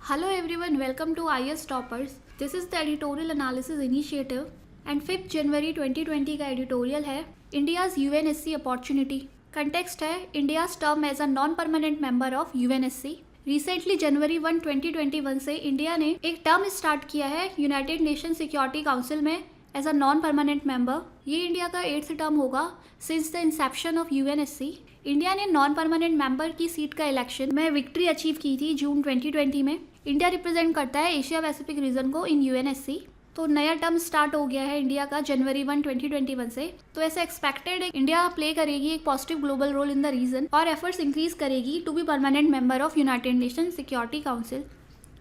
Hello everyone, welcome to IS Toppers. This is the editorial analysis initiative and 5th January 2020 का editorial है India's UNSC opportunity. Context है India's term as a non-permanent member of UNSC. Recently जनवरी 1, 2021 से India ने एक term start किया है United Nation Security Council में as a non permanent member. ये इंडिया का 8th टर्म होगा since the inception of UNSC. India ने नॉन परमानेंट मेंबर की सीट का इलेक्शन में विक्ट्री अचीव की थी जून 2020 में। इंडिया रिप्रेजेंट करता है एशिया पैसिफिक रीजन को इन यूएनएससी। तो नया टर्म स्टार्ट हो गया है इंडिया का जनवरी 1, 2021 से। तो ऐसे एक्सपेक्टेड है इंडिया प्ले करेगी एक positive global role in the region और एफर्ट्स इंक्रीज करेगी to be permanent member of United Nation Security Council.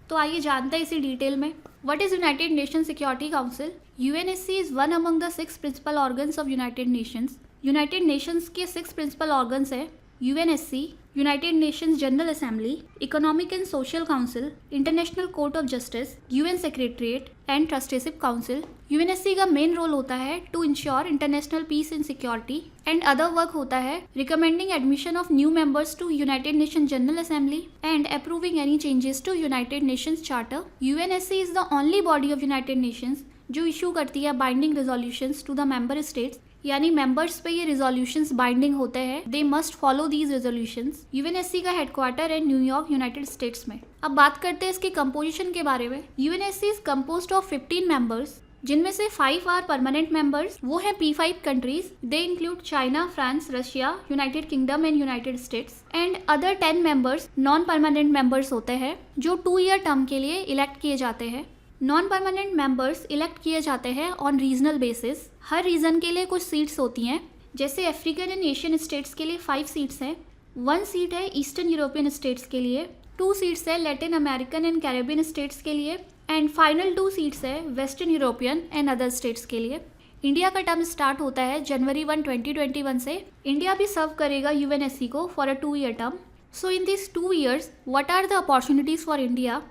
तो आइए जानते हैं इसी डिटेल में। What is United Nation Security Council? UNSC is one among the 6 principal organs of United Nations. United Nations के 6 principal organs है UNSC, United Nations General Assembly, Economic and Social Council, International Court of Justice, UN Secretariat and trusteeship council. UNSC का main role होता है to ensure international peace and security and other work होता है recommending admission of new members to United Nation General Assembly and approving any changes to United Nations charter. UNSC is the only body of United Nations जो issue करती है binding resolutions to the member states, यानी members पे ये resolutions binding होते हैं। They must follow these resolutions. UNSC का headquarter है न्यूयॉर्क, यूनाइटेड स्टेट्स में। अब बात करते हैं इसके कंपोजिशन के बारे में। UNSC is composed of 15 members, जिनमें से 5 आर परमानेंट मेंबर्स। वो है P5 countries. They include China, France, Russia, United kingdom and United states. And other 10 members non permanent members होते हैं जो 2 ईयर टर्म के लिए इलेक्ट किए जाते हैं। नॉन परमानेंट मेंबर्स इलेक्ट किए जाते हैं ऑन रीजनल बेसिस। हर रीजन के लिए कुछ सीट्स होती हैं। जैसे अफ्रीकन एंड एशियन स्टेट्स के लिए 5 सीट्स हैं। 1 सीट है ईस्टर्न यूरोपियन स्टेट्स के लिए, 2 सीट्स है Latin American and Caribbean states के लिए एंड फाइनल 2 सीट्स है western European and other states के लिए। इंडिया का टर्म स्टार्ट होता है जनवरी 1, 2021 से। इंडिया भी सर्व करेगा यूएनएससी को for a 2 year term. So in this 2 years what are the opportunities for India?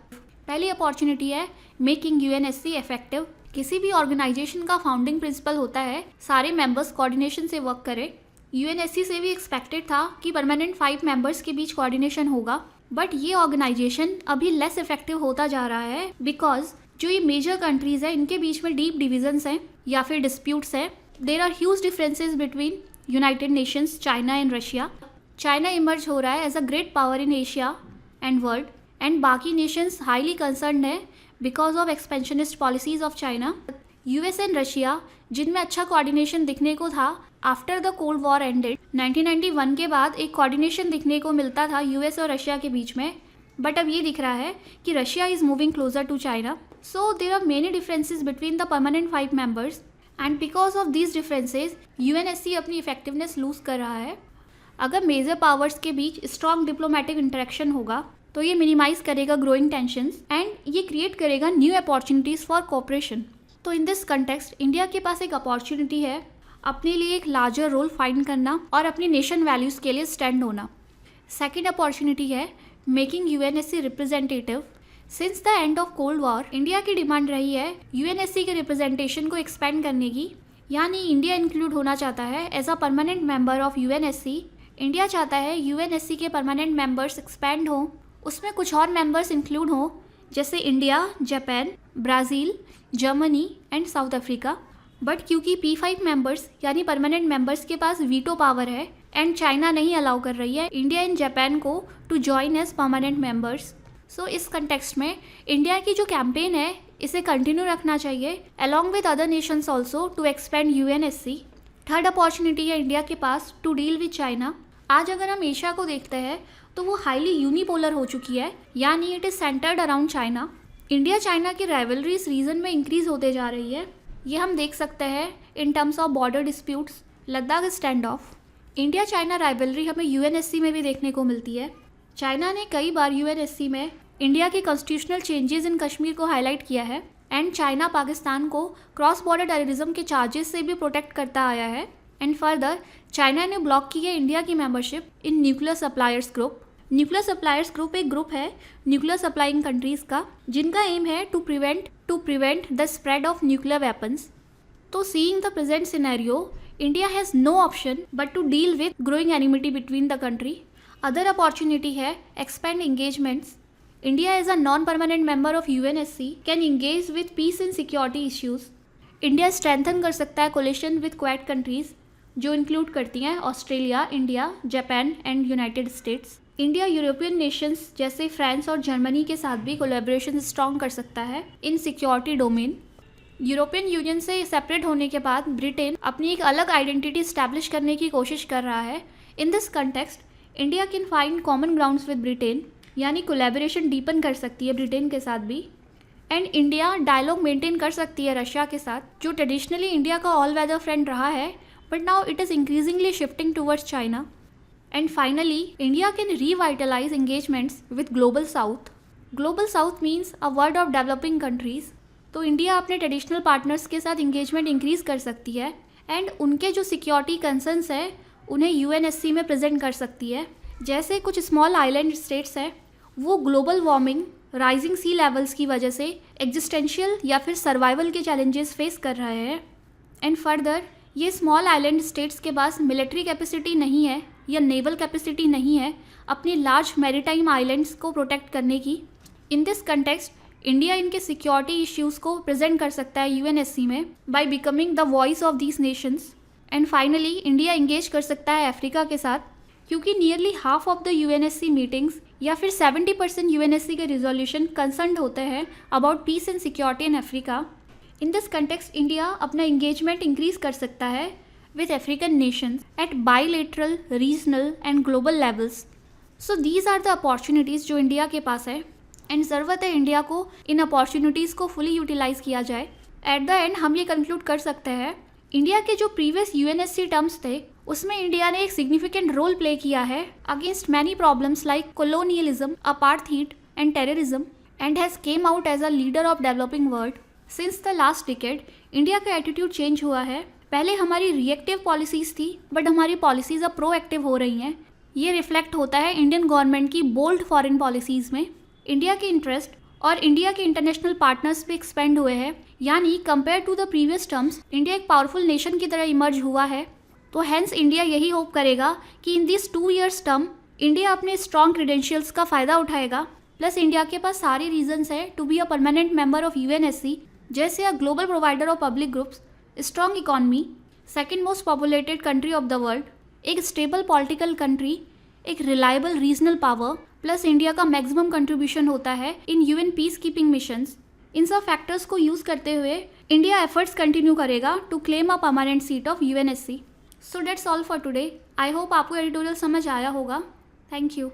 पहली अपॉर्चुनिटी है मेकिंग यूएनएससी इफेक्टिव। किसी भी ऑर्गेनाइजेशन का फाउंडिंग प्रिंसिपल होता है सारे मेंबर्स कोऑर्डिनेशन से वर्क करें। यूएनएससी से भी एक्सपेक्टेड था कि परमानेंट 5 मेंबर्स के बीच कोऑर्डिनेशन होगा, बट ये ऑर्गेनाइजेशन अभी लेस इफेक्टिव होता जा रहा है बिकॉज जो ये मेजर कंट्रीज हैं इनके बीच में डीप डिविजन्स हैं या फिर डिस्प्यूट्स हैं। There are huge differences between United Nations, China and Russia. China emerge हो रहा है as a great power in Asia and world and बाकी नेशंस हाईली कंसर्न्ड है because of expansionist policies of China. US and Russia जिनमें अच्छा coordination दिखने को था after the cold war ended 1991 के बाद एक कोऑर्डिनेशन दिखने को मिलता था यूएस और रशिया के बीच में, बट अब ये दिख रहा है कि Russia is moving closer to China. So there are many differences between the permanent 5 members and because of these differences UNSC अपनी इफेक्टिवनेस लूज कर रहा है। अगर मेजर पावर्स के बीच स्ट्रॉन्ग डिप्लोमेटिक इंटरेक्शन होगा तो ये मिनिमाइज करेगा ग्रोइंग टेंशंस एंड ये क्रिएट करेगा न्यू अपॉर्चुनिटीज़ फॉर कोऑपरेशन। तो इन दिस कंटेक्स्ट इंडिया के पास एक अपॉर्चुनिटी है अपने लिए एक लार्जर रोल फाइंड करना और अपनी नेशन वैल्यूज़ के लिए स्टैंड होना। सेकेंड अपॉर्चुनिटी है making UNSC representative. Since the end of cold war India की डिमांड रही है यूएनएससी के रिप्रेजेंटेशन को एक्सपेंड करने की, यानी इंडिया इंक्लूड होना चाहता है as a permanent member of UNSC. India चाहता है यूएनएससी के परमानेंट मेंबर्स एक्सपेंड हों, उसमें कुछ और मेंबर्स इंक्लूड हों जैसे India, Japan, Brazil, Germany and South Africa. But क्योंकि P5 मेंबर्स यानी परमानेंट मेंबर्स के पास वीटो पावर है एंड चाइना नहीं अलाउ कर रही है इंडिया एंड जापान को to join as permanent members. So इस कंटेक्स्ट में इंडिया की जो कैंपेन है इसे कंटिन्यू रखना चाहिए along with other nations also to expand UNSC. Third opportunity है इंडिया के पास टू डील विद चाइना। आज अगर हम एशिया को देखते हैं तो वो हाईली यूनिपोलर हो चुकी है, यानी it is centred around China. India China की राइवलरी इस रीजन में इंक्रीज होते जा रही है। ये हम देख सकते हैं in terms of border disputes, Ladakh stand of. India China rivalry हमें यूएनएससी में भी देखने को मिलती है। चाइना ने कई बार यूएनएससी में इंडिया के कॉन्स्टिट्यूशनल चेंजेस इन कश्मीर को हाईलाइट किया है एंड चाइना पाकिस्तान को क्रॉस बॉर्डर टेररिज्म के चार्जेस से भी प्रोटेक्ट करता आया है। एंड फर्दर चाइना ने ब्लॉक की है इंडिया की membership in nuclear suppliers group. Nuclear suppliers group एक ग्रुप है न्यूक्लियर सप्लाइंग कंट्रीज का जिनका एम है to prevent the spread of nuclear weapons. तो seeing the present scenario India has no option but to deal with growing enmity between the country. Other opportunity है expand engagements. India as a non-permanent member of UNSC can engage with peace and security issues. India strengthen कर सकता है collision with quad countries जो include करती हैं Australia, India, Japan and United states. India European Nations जैसे France और Germany के साथ भी कोलैबोरेशन स्ट्रॉन्ग कर सकता है इन सिक्योरिटी डोमेन। यूरोपियन यूनियन से सेपरेट होने के बाद ब्रिटेन अपनी एक अलग आइडेंटिटी स्टैब्लिश करने की कोशिश कर रहा है। In this context India can find common grounds with Britain, यानी कोलैबोरेशन डीपन कर सकती है ब्रिटेन के साथ भी। एंड इंडिया डायलॉग मेंटेन कर सकती है रशिया के साथ, जो ट्रेडिशनली इंडिया का ऑल वेदर फ्रेंड रहा है, but now it is increasingly shifting towards China. And finally India can revitalise engagements with global south. Global south means a world of developing countries. तो India अपने traditional partners के साथ engagement increase कर सकती है and उनके जो security concerns है उन्हें यूएनएससी में प्रेजेंट कर सकती है। जैसे कुछ स्मॉल आइलैंड स्टेट्स हैं, वो global warming, rising sea levels की वजह से एग्जिस्टेंशियल या फिर सर्वाइवल के चैलेंजेस फेस कर रहे हैं। एंड फर्दर ये स्मॉल आइलैंड स्टेट्स के पास मिलिट्री कैपेसिटी नहीं है या नेवल कैपेसिटी नहीं है अपने लार्ज मैरीटाइम आइलैंड्स को प्रोटेक्ट करने की। इन दिस कंटेक्स्ट इंडिया इनके सिक्योरिटी इश्यूज़ को प्रेजेंट कर सकता है यूएनएससी में by becoming the voice of these Nations. And finally India engage कर सकता है अफ्रीका के साथ, क्योंकि nearly half of the UNSC meetings या फिर 70% यूएनएससी के रिजोल्यूशन कंसर्न होते हैं about piece and security in Africa. In this context India अपना इंगेजमेंट इंक्रीज कर सकता है with African nations at bilateral, regional and global levels. So these are the opportunities जो इंडिया के पास है एंड ज़रूरत है इंडिया को इन अपॉर्चुनिटीज़ को फुली यूटिलाइज़ किया जाए। एट द एंड हम ये कंक्लूड कर सकते हैं, इंडिया के जो प्रीवियस यूएनएससी टर्म्स थे उसमें इंडिया ने एक सिग्निफिकेंट रोल प्ले किया है against many problems like colonialism, apartheid and terrorism, and has came out as a leader of developing world. Since the last decade India का attitude change हुआ है। पहले हमारी रिएक्टिव पॉलिसीज़ थी, बट हमारी policies अब प्रोएक्टिव हो रही हैं। ये रिफ्लेक्ट होता है इंडियन गवर्नमेंट की बोल्ड फॉरेन पॉलिसीज़ में। इंडिया के इंटरेस्ट और इंडिया के इंटरनेशनल पार्टनर्स भी एक्सपेंड हुए हैं, यानी compare to the previous terms India एक पावरफुल नेशन की तरह इमर्ज हुआ है। तो हैंस इंडिया यही होप करेगा कि इन दिस 2 years टर्म इंडिया अपने स्ट्रॉन्ग क्रेडेंशियल्स का फ़ायदा उठाएगा। प्लस इंडिया के पास सारे रीजंस है to be a permanent member of UNSC, जैसे a global provider of public groups, strong economy, second most populated country of the world, एक stable political country, एक reliable regional power, plus India का maximum contribution होता है in UN peace keeping missions. इन सब factors को use करते हुए इंडिया एफर्ट्स कंटिन्यू करेगा to claim a permanent seat of UNSC. So that's all for today. I hope आपको एडिटोरियल समझ आया होगा। Thank you.